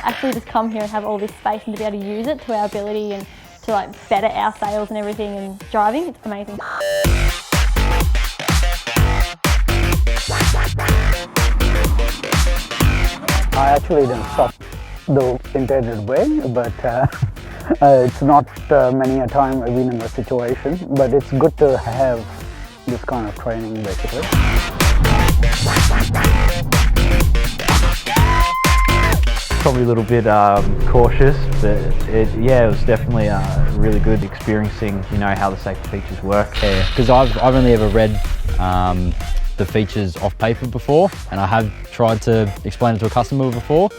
Actually just come here and have all this space and to be able to use it to our ability and to like better our sales and everything and driving, it's amazing. I actually didn't stop the intended way, but it's not many a time I've been in that situation, but it's good to have this kind of training basically. Probably a little bit cautious, but it was definitely really good experiencing, how the safety features work. Yeah, because I've only ever read the features off paper before, and I have tried to explain it to a customer before,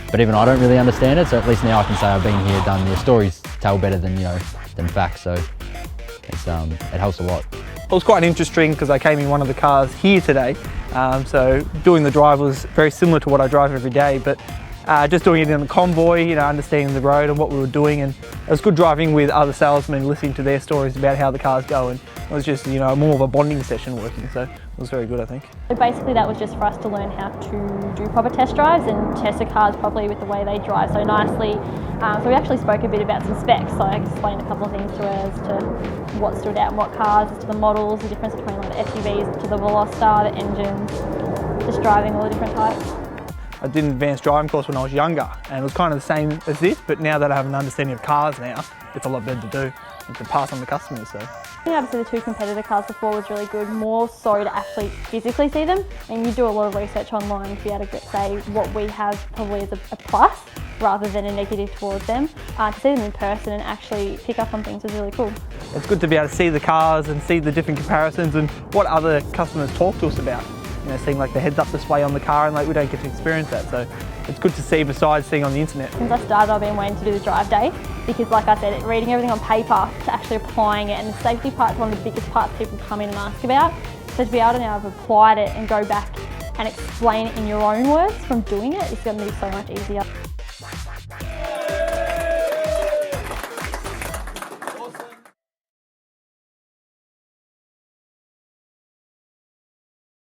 but even I don't really understand it, so at least now I can say I've been here, done this. Stories tell better than than facts, so it's, it helps a lot. It was quite interesting because I came in one of the cars here today, so doing the drive was very similar to what I drive every day, but just doing it in a convoy, understanding the road and what we were doing, and it was good driving with other salesmen, listening to their stories about how the cars go, and it was just more of a bonding session working, so it was very good, I think. So basically that was just for us to learn how to do proper test drives and test the cars properly with the way they drive so nicely. So we actually spoke a bit about some specs, so I explained a couple of things to her as to what stood out in what cars, as to the models, the difference between the SUVs, to the Veloster, the engines, just driving all the different types. I did an advanced driving course when I was younger, and it was kind of the same as this, but now that I have an understanding of cars now, it's a lot better to do and to pass on to customers. So. Being able to see the two competitor cars before was really good, more so to actually physically see them. And you do a lot of research online to be able to say what we have probably as a plus rather than a negative towards them. To see them in person and actually pick up on things was really cool. It's good to be able to see the cars and see the different comparisons and what other customers talk to us about. Seeing like the heads-up display on the car, and we don't get to experience that, so it's good to see besides seeing on the internet. Since I started, I've been waiting to do the drive day because, like I said, reading everything on paper to actually applying it, and the safety part is one of the biggest parts people come in and ask about. So to be able to now have applied it and go back and explain it in your own words from doing it is going to be so much easier.